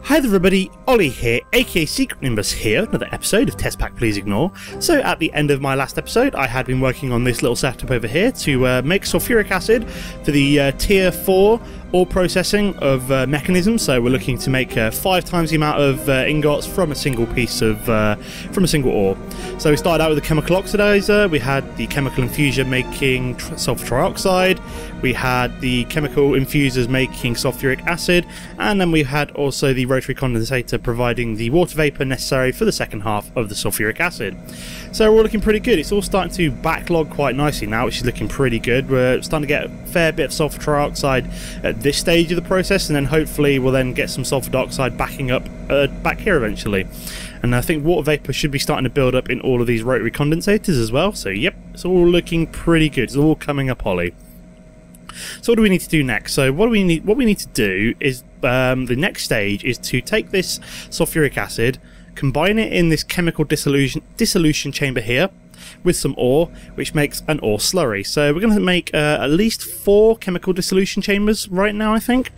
Hi there everybody, Ollie here, aka Secret Nimbus here, another episode of Test Pack Please Ignore. So at the end of my last episode, I had been working on this little setup over here to make sulfuric acid for the tier 4 ore processing of Mekanism. So we're looking to make 5 times the amount of ingots from a single piece of, from a single ore. So we started out with the chemical oxidizer, we had the chemical infuser making sulfur trioxide, we had the chemical infusers making sulfuric acid, and then we had also the rotary condensator providing the water vapour necessary for the second half of the sulfuric acid. So we're all looking pretty good. It's all starting to backlog quite nicely now, which is looking pretty good. We're starting to get a fair bit of sulfur trioxide at this stage of the process, and then hopefully we'll then get some sulfur dioxide backing up back here eventually. And I think water vapour should be starting to build up in all of these rotary condensators as well. So yep, it's all looking pretty good. It's all coming up, Ollie. So what do we need to do next? So what we need to do is the next stage is to take this sulfuric acid, combine it in this chemical dissolution chamber here with some ore, which makes an ore slurry. So we're going to make at least 4 chemical dissolution chambers right now, I think.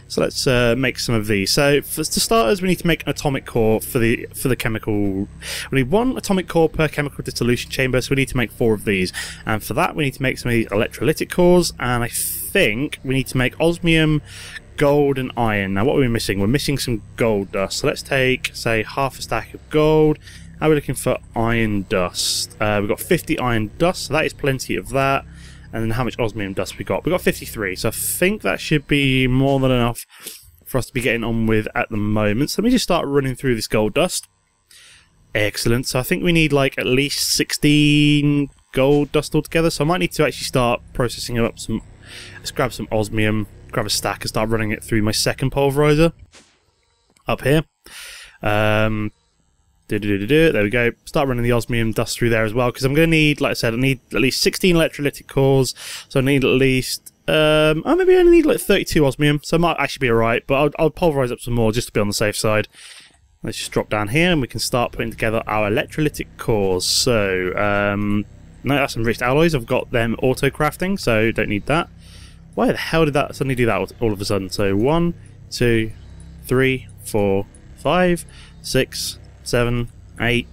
So let's make some of these. So for starters, we need to make an atomic core for the chemical. We need 1 atomic core per chemical dissolution chamber, so we need to make 4 of these. And for that, we need to make some of these electrolytic cores, and I think we need to make osmium, gold, and iron. Now, what are we missing? We're missing some gold dust. So let's take, say, half a stack of gold. And we're looking for iron dust. We've got 50 iron dust, so that is plenty of that. And then how much osmium dust we got? We got 53, so I think that should be more than enough for us to be getting on with at the moment. So let me just start running through this gold dust. Excellent. So I think we need like at least 16 gold dust altogether. So I might need to actually start processing up some. Let's grab some osmium, grab a stack, and start running it through my second pulverizer up here. There we go. Start running the osmium dust through there as well, because I'm going to need, like I said, I need at least 16 electrolytic cores. So I need at least, maybe I only need like 32 osmium, so I might actually be alright, but I'll pulverize up some more just to be on the safe side. Let's just drop down here and we can start putting together our electrolytic cores. So, no, that's enriched alloys. I've got them auto crafting, so don't need that. Why the hell did that suddenly do that all of a sudden? So 1, 2, 3, 4, 5, 6, 7, 8,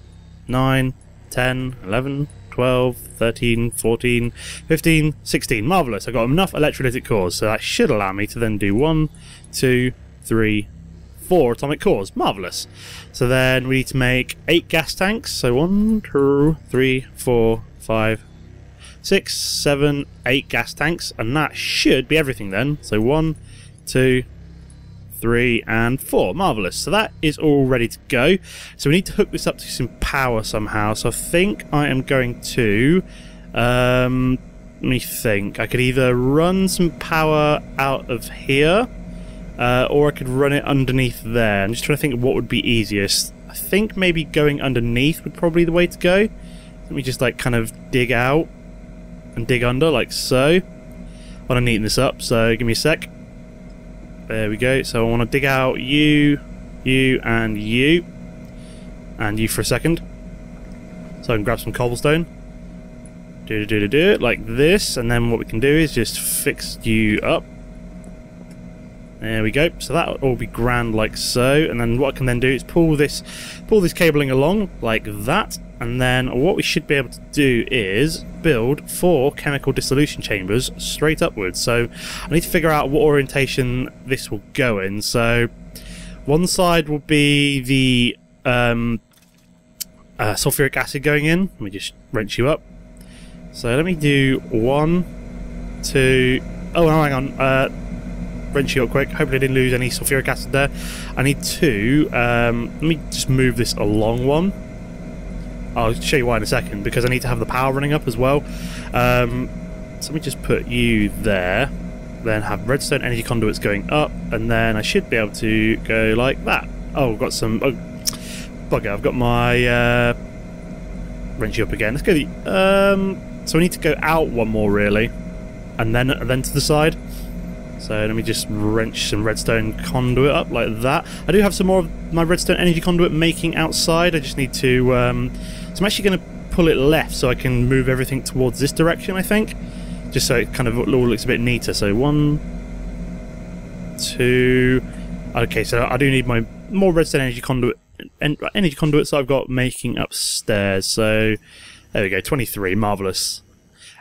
9, 10, 11, 12, 13, 14, 15, 16. Marvellous. I've got enough electrolytic cores, so that should allow me to then do 1, 2, 3, 4 atomic cores. Marvellous. So then we need to make 8 gas tanks. So 1, 2, 3, 4, 5, 6, 7, 8 gas tanks, and that should be everything then. So 1, 2, 3 and 4. Marvellous. So that is all ready to go. So we need to hook this up to some power somehow. So I think I am going to let me think. I could either run some power out of here or I could run it underneath there. I'm just trying to think of what would be easiest. I think maybe going underneath would probably be the way to go. Let me just like kind of dig out and dig under like so. I want to neaten this up, so give me a sec. There we go. So I want to dig out you, and you for a second. So I can grab some cobblestone. Do it like this, and then what we can do is just fix you up. There we go. So that will all be grand like so, and then what I can then do is pull this cabling along like that, and then what we should be able to do is build 4 chemical dissolution chambers straight upwards. So I need to figure out what orientation this will go in. So one side will be the sulfuric acid going in. Let me just wrench you up. So let me do 1, 2. Oh, no, hang on. Wrench you up quick. Hopefully I didn't lose any sulfuric acid there. I need 2. Let me just move this along 1. I'll show you why in a second, because I need to have the power running up as well. So let me just put you there, then have redstone energy conduits going up, and then I should be able to go like that. Oh, I've got some... Oh, bugger, I've got my... wrench you up again. Let's go so I need to go out 1 more, really, and then to the side. So let me just wrench some redstone conduit up like that. I do have some more of my redstone energy conduit making outside. I just need to... so I'm actually going to pull it left so I can move everything towards this direction, I think. Just so it kind of all looks a bit neater. So 1, 2... Okay, so I do need my more redstone energy conduit and energy conduits I've got making upstairs. So there we go, 23, marvellous.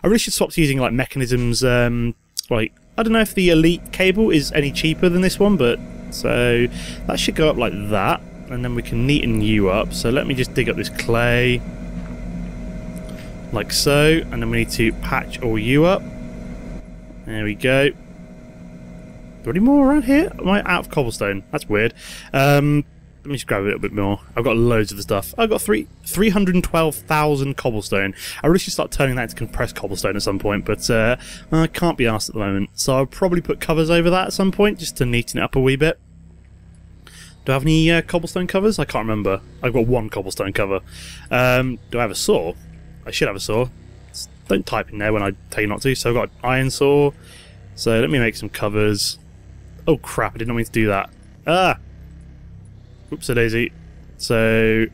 I really should swap to using like mechanisms, like, I don't know if the elite cable is any cheaper than this one, but so that should go up like that, and then we can neaten you up. So let me just dig up this clay, like so, and then we need to patch all you up. There we go. Are there any more around here? Am I out of cobblestone? That's weird. Let me just grab a little bit more. I've got loads of the stuff. I've got 312,000 cobblestone. I really should start turning that into compressed cobblestone at some point, but I can't be asked at the moment. So I'll probably put covers over that at some point, just to neaten it up a wee bit. Do I have any cobblestone covers? I can't remember. I've got one cobblestone cover. Do I have a saw? I should have a saw. Don't type in there when I tell you not to. So I've got an iron saw. So let me make some covers. Oh crap, I did not mean to do that. Ah! Whoopsie-daisy. So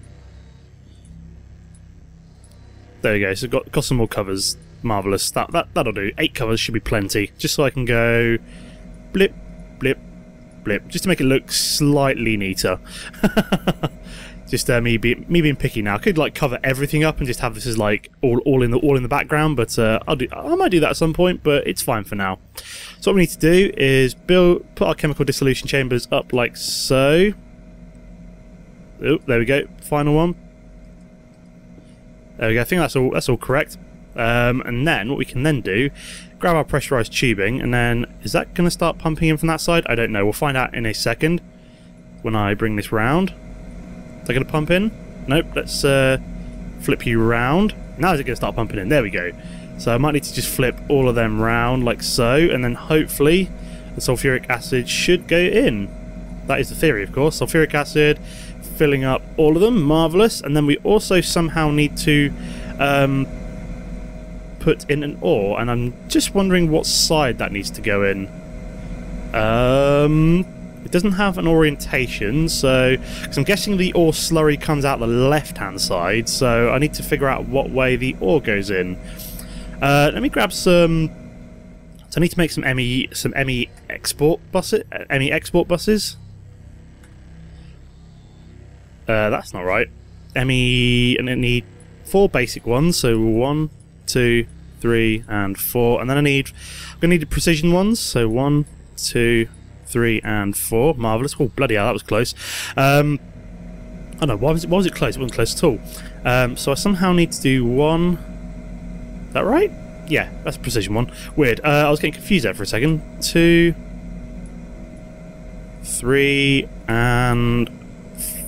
there you go. So got some more covers. Marvellous. That'll do. 8 covers should be plenty. Just so I can go blip, blip, blip. Just to make it look slightly neater. Just me being picky now. I could like cover everything up and just have this as like all in the background, but I might do that at some point, but it's fine for now. So what we need to do is put our chemical dissolution chambers up like so. Oh, there we go. Final one. There we go. I think that's all correct. And then what we can then do, grab our pressurized tubing, and then is that going to start pumping in from that side? I don't know. We'll find out in a second when I bring this round. Is that going to pump in? Nope. Let's flip you round. Now is it going to start pumping in? There we go. So I might need to just flip all of them round like so, and then hopefully the sulfuric acid should go in. That is the theory, of course. Sulfuric acid filling up all of them. Marvellous. And then we also somehow need to put in an ore, and I'm just wondering what side that needs to go in. It doesn't have an orientation, so because I'm guessing the ore slurry comes out the left-hand side, so I need to figure out what way the ore goes in. Let me grab some. So I need to make some ME export buses. That's not right. ME, and I need 4 basic ones. So 1, 2, 3, and 4, and then I'm gonna need the precision ones. So 1, 2, 3, and 4. Marvellous. Oh bloody hell, that was close. Oh no, why was it close? It wasn't close at all. So I somehow need to do 1. Is that right? Yeah, that's a precision one. Weird. I was getting confused there for a second. 2, 3, and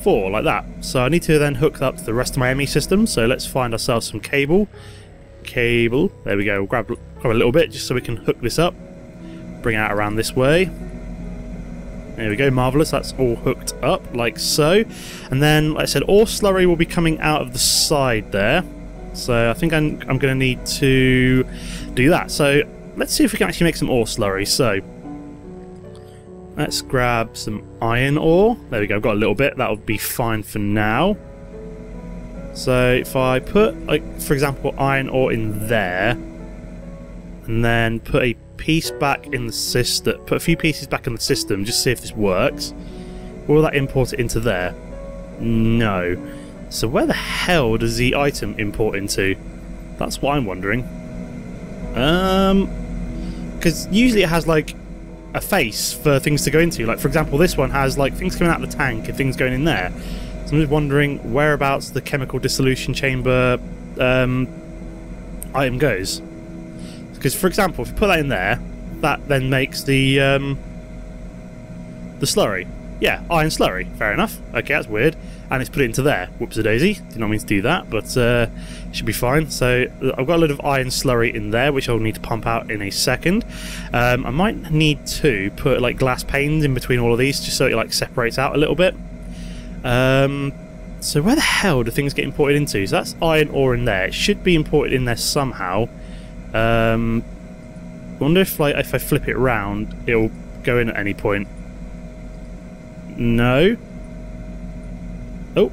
4, like that. So I need to then hook up to the rest of my ME system. So let's find ourselves some cable. There we go. We'll grab a little bit just so we can hook this up. Bring it out around this way. There we go. Marvellous. That's all hooked up like so. And then, like I said, ore slurry will be coming out of the side there. So I think I'm going to need to do that. So let's see if we can actually make some ore slurry. So let's grab some iron ore. There we go. I've got a little bit. That'll be fine for now. So if I put, like, for example, iron ore in there, and then put a piece back in the system, put a few pieces back in the system, just see if this works. Will that import it into there? No. So where the hell does the item import into? That's what I'm wondering. Because usually it has like a face for things to go into. Like for example, this one has like things coming out of the tank and things going in there. So I'm just wondering whereabouts the chemical dissolution chamber item goes. Because for example, if you put that in there, that then makes the slurry. Yeah, iron slurry. Fair enough. Okay, that's weird. And it's put it into there. Whoops-a-daisy. Did not mean to do that, but should be fine. So I've got a load of iron slurry in there, which I'll need to pump out in a second. I might need to put like glass panes in between all of these, just so it like separates out a little bit. So where the hell do things get imported into? So that's iron ore in there. It should be imported in there somehow. I wonder if like if I flip it around, it'll go in at any point. No. Oh.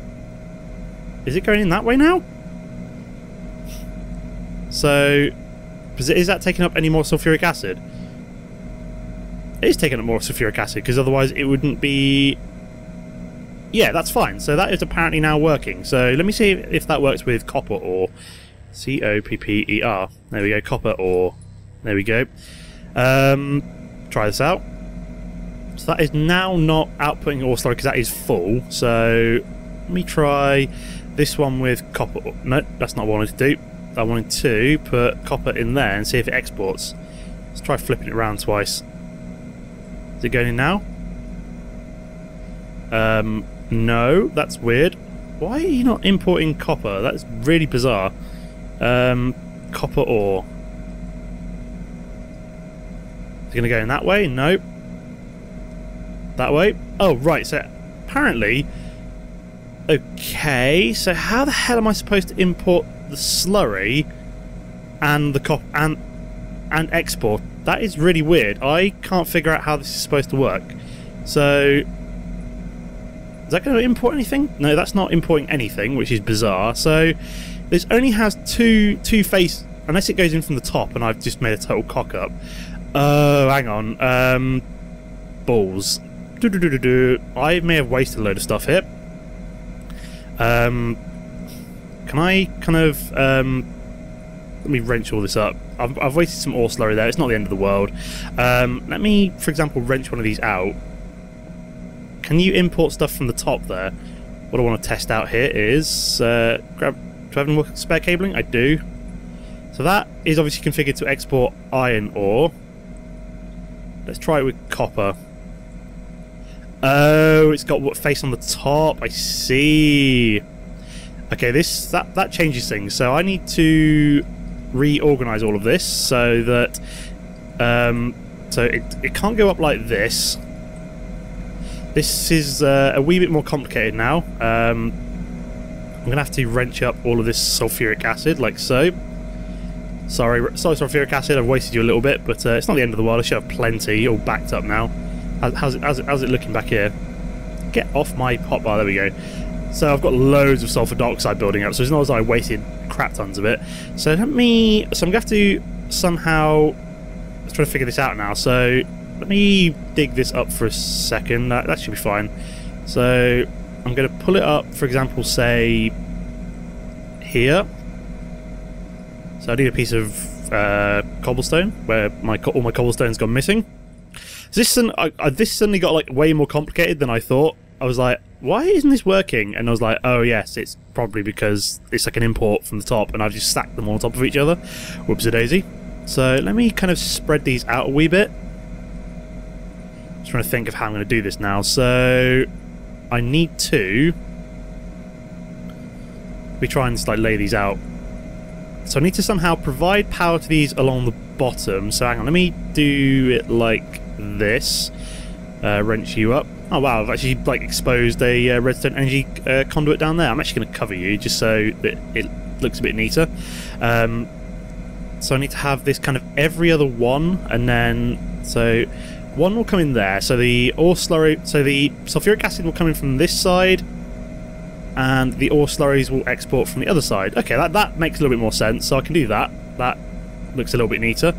Is it going in that way now? So, is that taking up any more sulfuric acid? It is taking up more sulfuric acid, because otherwise it wouldn't be... Yeah, that's fine. So that is apparently now working. So let me see if that works with copper ore. C-O-P-P-E-R. There we go, copper ore. There we go. Try this out. So that is now not outputting ore slurry because that is full. So let me try this one with copper ore. No, that's not what I wanted to do. I wanted to put copper in there and see if it exports. Let's try flipping it around twice. Is it going in now? No, that's weird. Why are you not importing copper? That's really bizarre. Copper ore. Is it going to go in that way? Nope. That way? Oh, right. So apparently... Okay, so how the hell am I supposed to import the slurry and the copper and export? That is really weird. I can't figure out how this is supposed to work. So... Is that going to import anything? No, that's not importing anything, which is bizarre. So this only has two face, unless it goes in from the top, and I've just made a total cock up. Oh, hang on. Balls. I may have wasted a load of stuff here. Can I kind of let me wrench all this up. I've wasted some ore slurry there. It's not the end of the world. Let me, for example, wrench one of these out. Can you import stuff from the top there? What I want to test out here is... do I have any more spare cabling? I do. So that is obviously configured to export iron ore. Let's try it with copper. Oh, it's got what face on the top. I see. Okay, that changes things. So I need to reorganize all of this so that... so it can't go up like this. This is a wee bit more complicated now. I'm going to have to wrench up all of this sulfuric acid, like so. Sorry, sulfuric acid, I've wasted you a little bit, but it's not the end of the world. I should have plenty, all backed up now. How's it looking back here? Get off my hotbar, there we go. So I've got loads of sulfur dioxide building up, so it's not as though I wasted crap tons of it. So I'm going to have to somehow... Let's try to figure this out now. So... Let me dig this up for a second. That should be fine. So I'm going to pull it up, for example, say here. So I need a piece of cobblestone where all my cobblestone's gone missing. So this suddenly got like way more complicated than I thought. I was like, why isn't this working? And I was like, oh yes, it's probably because it's like an import from the top, and I've just stacked them all on top of each other. Whoops-a-daisy. So let me kind of spread these out a wee bit. Trying to think of how I'm going to do this now. So I need to try and just like lay these out. So I need to somehow provide power to these along the bottom. So hang on, let me do it like this. Wrench you up. Oh wow, I've actually like exposed a redstone energy conduit down there. I'm actually going to cover you just so that it looks a bit neater. So I need to have this kind of every other one, and then so one will come in there. So the ore slurry, so the sulfuric acid will come in from this side, and the ore slurries will export from the other side. Okay, that makes a little bit more sense. So I can do that. That looks a little bit neater.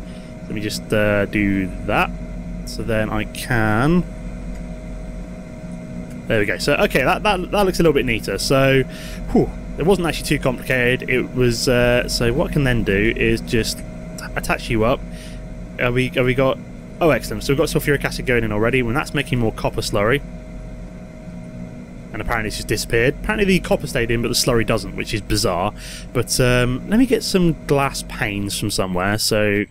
Let me just do that. So then I can. There we go. So okay, that looks a little bit neater. So, whew, it wasn't actually too complicated. It was. So what I can then do is just attach you up. Have we got? Oh, excellent. So we've got sulfuric acid going in already, and that's making more copper slurry. And apparently it's just disappeared. Apparently the copper stayed in, but the slurry doesn't, which is bizarre. But let me get some glass panes from somewhere. So,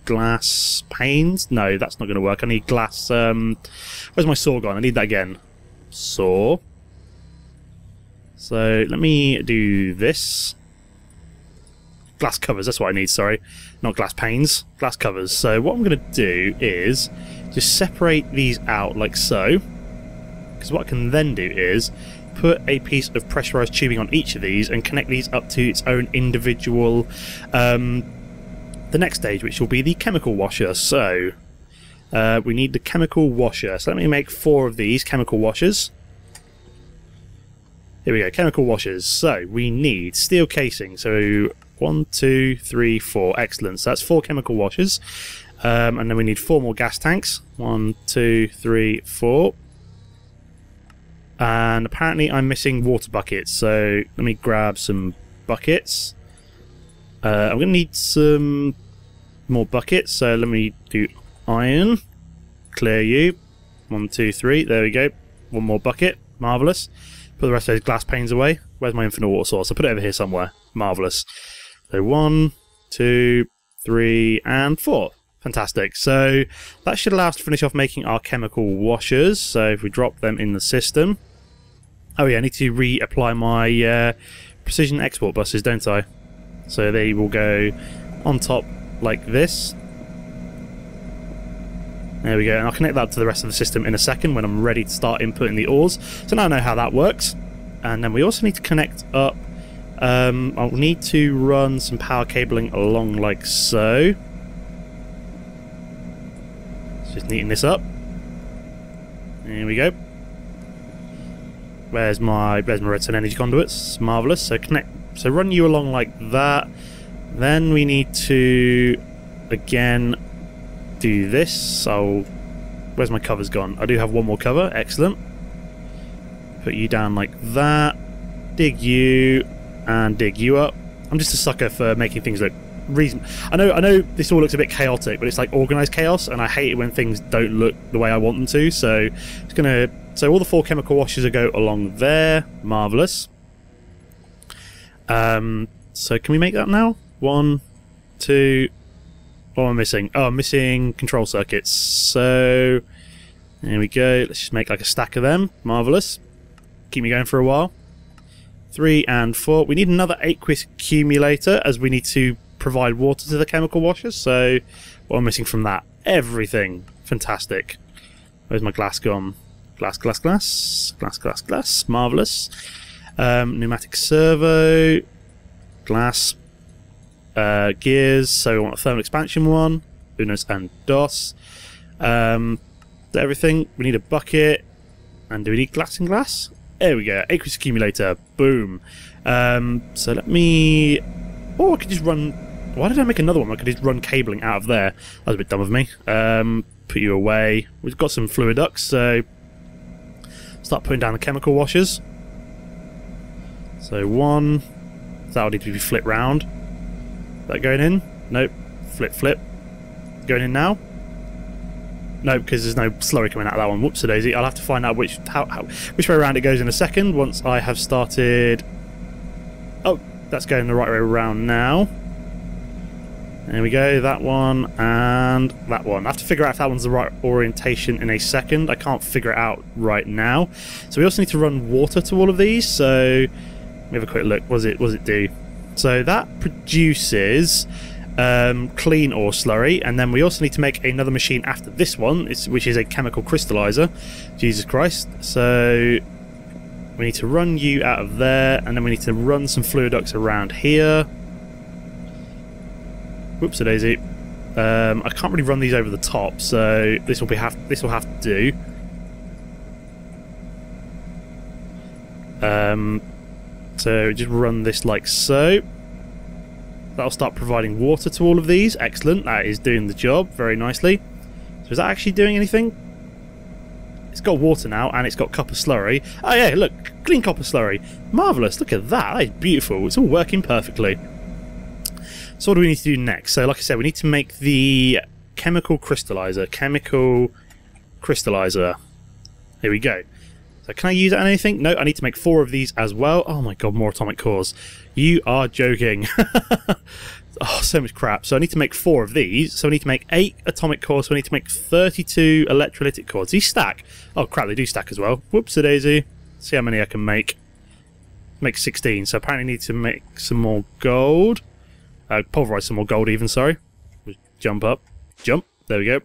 glass panes? No, that's not going to work. I need glass... where's my saw gone? I need that again. Saw. So, let me do this. Glass covers, that's what I need, sorry. Not glass panes, glass covers. So what I'm going to do is just separate these out like so. Because what I can then do is put a piece of pressurized tubing on each of these and connect these up to its own individual, the next stage, which will be the chemical washer. So we need the chemical washer. So let me make 4 of these chemical washers. Here we go, chemical washers. So we need steel casing. So 1, 2, 3, 4. Excellent. So that's 4 chemical washers. And then we need 4 more gas tanks. 1, 2, 3, 4. And apparently I'm missing water buckets, so let me grab some buckets. I'm going to need some more buckets, so let me do iron. Clear you. 1, 2, 3. There we go. 1 more bucket. Marvellous. Put the rest of those glass panes away. Where's my infinite water source? I'll put it over here somewhere. Marvellous. So 1, 2, 3, and 4. Fantastic. So that should allow us to finish off making our chemical washers. So if we drop them in the system. Oh yeah, I need to reapply my precision export buses, don't I? So they will go on top like this. There we go, and I'll connect that to the rest of the system in a second when I'm ready to start inputting the ores. So now I know how that works. And then we also need to connect up. I'll need to run some power cabling along like so. Just neaten this up. There we go. Where's my redstone energy conduits? Marvellous. So run you along like that. Then we need to again do this. So where's my covers gone? I do have 1 more cover. Excellent. Put you down like that. Dig you and dig you up. I'm just a sucker for making things look reason. I know this all looks a bit chaotic, but it's like organized chaos, and I hate it when things don't look the way I want them to. So it's gonna. So all the 4 chemical washers will go along there. Marvelous. So can we make that now? 1, 2. What am I missing? Oh, I'm missing control circuits. So there we go. Let's just make like a stack of them. Marvelous. Keep me going for a while. 3 and 4. We need another aqueous accumulator as we need to provide water to the chemical washers. So what am I missing from that? Everything. Fantastic. Where's my glass gone? Glass, glass, glass. Glass, glass, glass. Marvellous. Pneumatic servo. Glass. Gears. So we want a thermal expansion one. Unos and dos. Everything. We need a bucket. And do we need glass and glass? There we go. Aqueous accumulator. Boom. So let me... Oh, I could just run... Why did I make another one? I could just run cabling out of there. That was a bit dumb of me. Put you away. We've got some fluid ducts, so... Start putting down the chemical washers. So 1. That'll need to be flipped round. Is that going in? Nope. Flip, flip. Going in now? No, because there's no slurry coming out of that one. Whoopsie-daisy. I'll have to find out which way around it goes in a second once I have started... Oh, that's going the right way around now. There we go, that one and that one. I have to figure out if that one's the right orientation in a second. I can't figure it out right now. So we also need to run water to all of these. So let me have a quick look. What does it do? So that produces clean ore slurry, and then we also need to make another machine after this one, which is a chemical crystallizer. Jesus Christ. So we need to run you out of there, and then we need to run some fluid ducts around here. Whoopsie-daisy. I can't really run these over the top, so this will have to do. So just run this like so. That'll start providing water to all of these. Excellent. That is doing the job very nicely. So is that actually doing anything? It's got water now, and it's got copper slurry. Oh yeah, look, clean copper slurry. Marvellous. Look at that. That is beautiful. It's all working perfectly. So what do we need to do next? So like I said, we need to make the chemical crystallizer. Chemical crystallizer. Here we go. So can I use it on anything? No, I need to make 4 of these as well. Oh my god, more atomic cores. You are joking. Oh, so much crap. So I need to make 4 of these. So I need to make 8 atomic cores. So I need to make 32 electrolytic cores. These stack. Oh crap, they do stack as well. Whoopsie-daisy. See how many I can make. Make 16. So apparently I need to make some more gold. Pulverize some more gold even, sorry. Just jump up. Jump. There we go.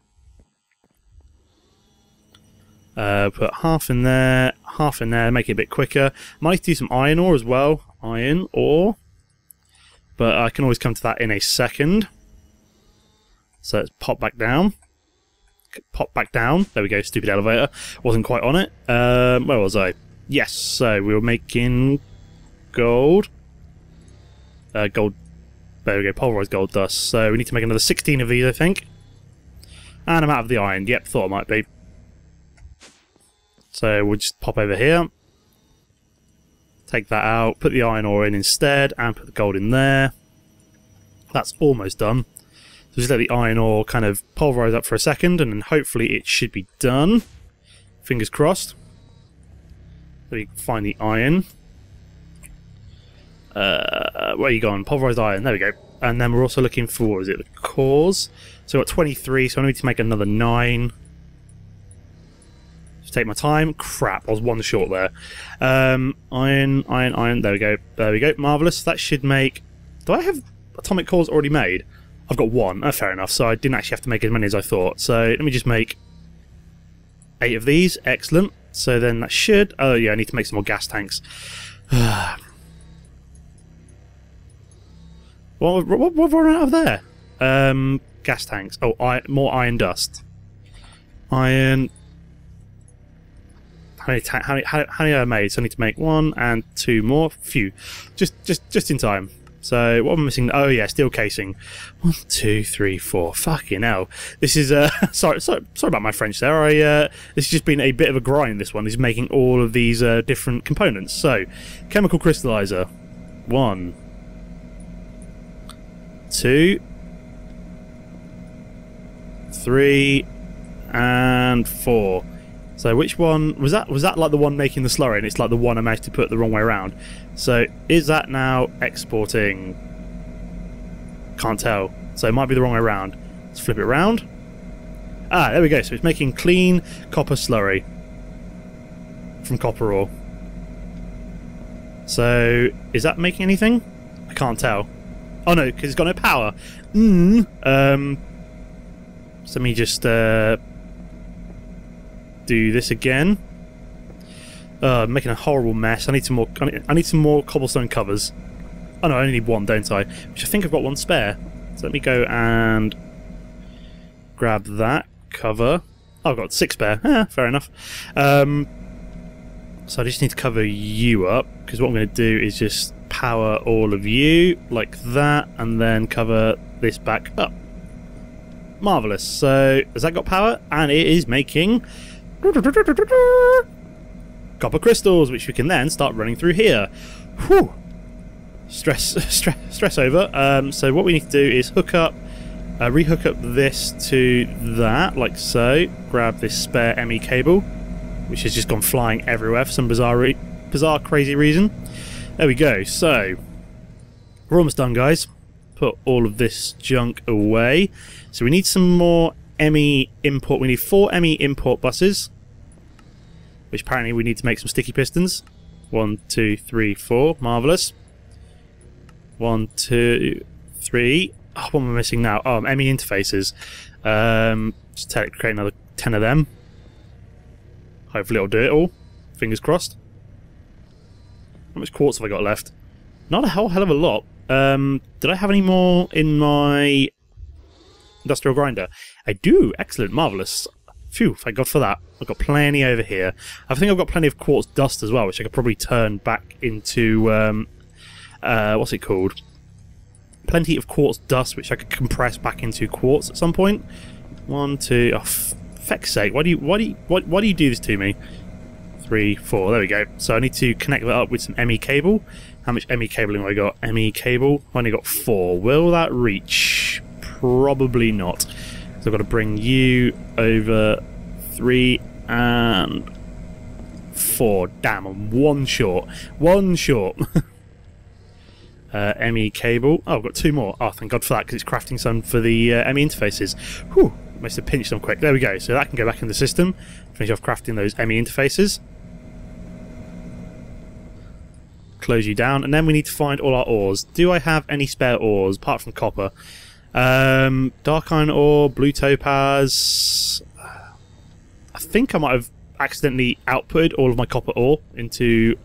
Put half in there, make it a bit quicker. Might do some iron ore as well. Iron ore. But I can always come to that in a second. So let's pop back down. Pop back down. There we go, stupid elevator. Wasn't quite on it. Where was I? Yes, so we were making gold. Gold. There we go, pulverized gold dust. So we need to make another 16 of these, I think. And I'm out of the iron. Yep, thought I might be. So we'll just pop over here. Take that out, put the iron ore in instead, and put the gold in there. That's almost done. So just let the iron ore kind of pulverise up for a second, and then hopefully it should be done. Fingers crossed. So we can find the iron. Where are you going? Pulverised iron. There we go. And then we're also looking for, what is it, the cores? So we've got 23, so I need to make another 9. Just take my time. Crap, I was one short there. Iron. There we go. There we go. Marvellous. That should make... Do I have atomic cores already made? I've got 1. Oh, fair enough. So I didn't actually have to make as many as I thought. So let me just make 8 of these. Excellent. So then that should... Oh, yeah, I need to make some more gas tanks. What have I run out of there? Gas tanks. Oh, more iron dust. Iron... How many have I made? So I need to make 1 and 2 more. Phew. Just in time. So what am I missing? Oh yeah, steel casing. 1, 2, 3, 4. Fucking hell. This is sorry about my French there. This has just been a bit of a grind. This one is making all of these different components. So chemical crystallizer. 1, 2, 3, and 4. So which one was that? Was that like the one making the slurry, and it's like the one I managed to put the wrong way around? So is that now exporting? Can't tell. So it might be the wrong way around. Let's flip it around. Ah, there we go. So it's making clean copper slurry from copper ore. So is that making anything? I can't tell. Oh no, because it's got no power. So let me just do this again. I'm making a horrible mess. I need some more cobblestone covers. Oh no, I only need 1, don't I? Which I think I've got 1 spare. So let me go and grab that cover. Oh, I've got 6 spare. Fair enough. So I just need to cover you up, because what I'm going to do is just power all of you like that, and then cover this back up. Marvellous. So has that got power? And it is making copper crystals, which we can then start running through here. Whew. Stress over. So what we need to do is rehook up this to that, like so. Grab this spare ME cable, which has just gone flying everywhere for some bizarre, crazy reason. There we go. So we're almost done, guys. Put all of this junk away. So we need some more ME import. We need 4 ME import buses, which apparently we need to make some sticky pistons. 1, 2, 3, 4. Marvellous. 1, 2, 3. Oh, what am I missing now? Oh, ME interfaces. Just create another 10 of them. Hopefully it'll do it all. Fingers crossed. How much quartz have I got left? Not a whole hell of a lot. Did I have any more in my industrial grinder? I do. Excellent. Marvellous. Phew, thank God for that. I've got plenty over here. I think I've got plenty of quartz dust as well, which I could probably turn back into... what's it called? Plenty of quartz dust, which I could compress back into quartz at some point. 1, 2... Oh, feck's sake. Why do you do this to me? 3, 4. There we go. So I need to connect that up with some ME cable. How much ME cabling have I got? ME cable. I've only got 4. Will that reach? Probably not. So I've got to bring you over 3 and 4. Damn, I'm 1 short. 1 short. ME cable. Oh, I've got 2 more. Oh, thank God for that, because it's crafting some for the ME interfaces. Whew, must have pinched them quick. There we go. So that can go back in the system. Finish off crafting those ME interfaces. Close you down, and then we need to find all our ores. Do I have any spare ores apart from copper? Dark iron ore, blue topaz. I think I might have accidentally outputted all of my copper ore into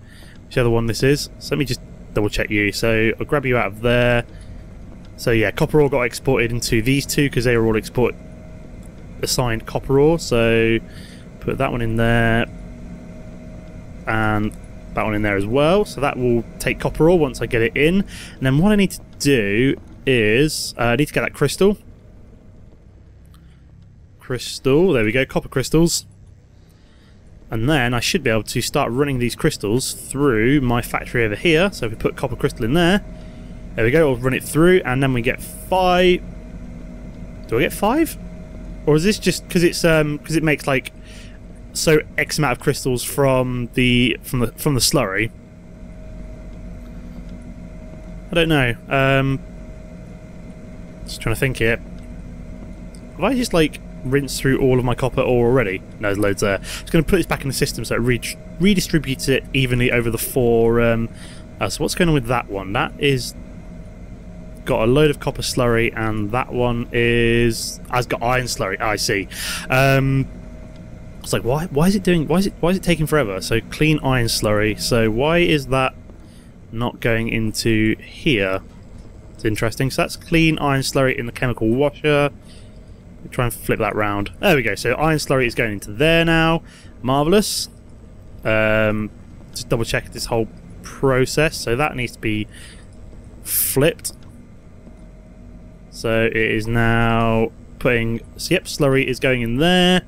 whichever one this is. So let me just double check you. So I'll grab you out of there. So yeah, copper ore got exported into these 2 because they were all assigned copper ore. So put that one in there, and that one in there as well. So that will take copper ore once I get it in. And then what I need to do is I need to get that crystal. crystal. There we go, copper crystals. And then I should be able to start running these crystals through my factory over here. So if we put copper crystal in there, there we go, we'll run it through, and then we get 5. Do I get 5? Or is this just because it's because it makes like so X amount of crystals from the slurry? I don't know. Just trying to think here. Have I just like rinsed through all of my copper ore already? No, there's loads there. I'm just going to put this back in the system so it redistributes it evenly over the 4. So what's going on with that one? That is got a load of copper slurry, and that one has got iron slurry. Oh, I see. It's like why is it taking forever? So clean iron slurry. So why is that not going into here? It's interesting. So that's clean iron slurry in the chemical washer. Try and flip that round. There we go. So iron slurry is going into there now. Marvellous. Just double check this whole process. So that needs to be flipped. So it is now putting... So yep, slurry is going in there.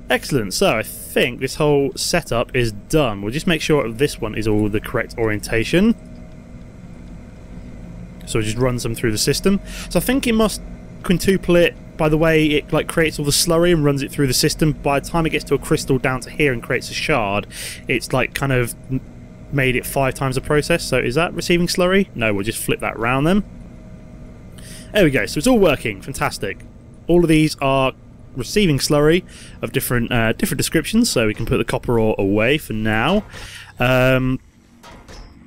Excellent. So I think this whole setup is done. We'll just make sure this one is all the correct orientation. So we'll just run some through the system. So I think it must quintuple it by the way it like creates all the slurry and runs it through the system. By the time it gets to a crystal down to here and creates a shard, it's like kind of made it 5 times the process. So is that receiving slurry? No, we'll just flip that round then. There we go. So it's all working. Fantastic. All of these are receiving slurry of different descriptions, so we can put the copper ore away for now.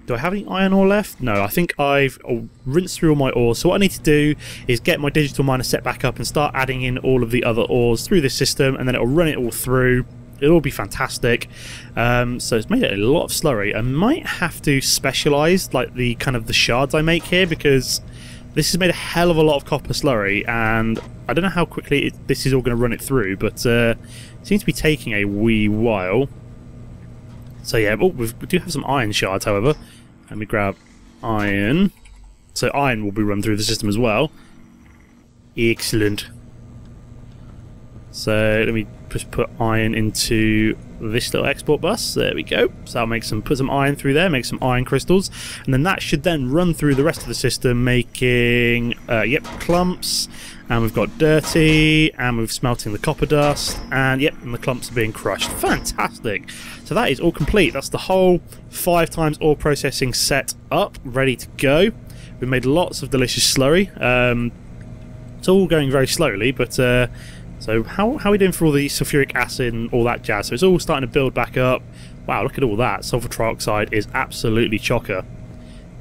Do I have any iron ore left? No, I think I've rinsed through all my ores. So what I need to do is get my digital miner set back up and start adding in all of the other ores through this system, and then it'll run it all through. It'll all be fantastic. So it's made it a lot of slurry. I might have to specialise like the kind of the shards I make here, because this has made a hell of a lot of copper slurry, and I don't know how quickly this is all going to run it through, but it seems to be taking a wee while. So yeah, we do have some iron shards, however. Let me grab iron. So iron will be run through the system as well. Excellent. So let me just put iron into this little export bus. There we go. So I'll make put some iron through there, make some iron crystals, and then that should then run through the rest of the system, making yep, clumps. And we've got dirty, and we're smelting the copper dust, and yep, and the clumps are being crushed. Fantastic! So that is all complete. That's the whole 5 times ore processing set up, ready to go. We've made lots of delicious slurry. It's all going very slowly, but so how are we doing for all the sulfuric acid and all that jazz? So it's all starting to build back up. Wow, look at all that. Sulfur trioxide is absolutely chocker.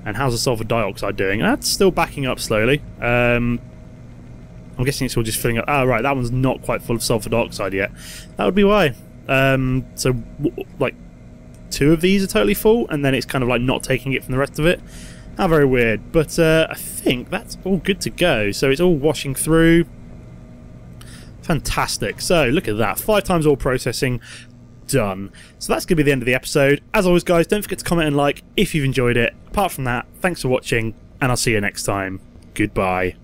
And how's the sulfur dioxide doing? That's still backing up slowly. I'm guessing it's all just filling up. Ah, right, that one's not quite full of sulfur dioxide yet. That would be why. So, like, 2 of these are totally full, and then it's kind of like not taking it from the rest of it. How very weird. But I think that's all good to go. So it's all washing through. Fantastic. So look at that. 5 times ore processing done. So that's going to be the end of the episode. As always, guys, don't forget to comment and like if you've enjoyed it. Apart from that, thanks for watching, and I'll see you next time. Goodbye.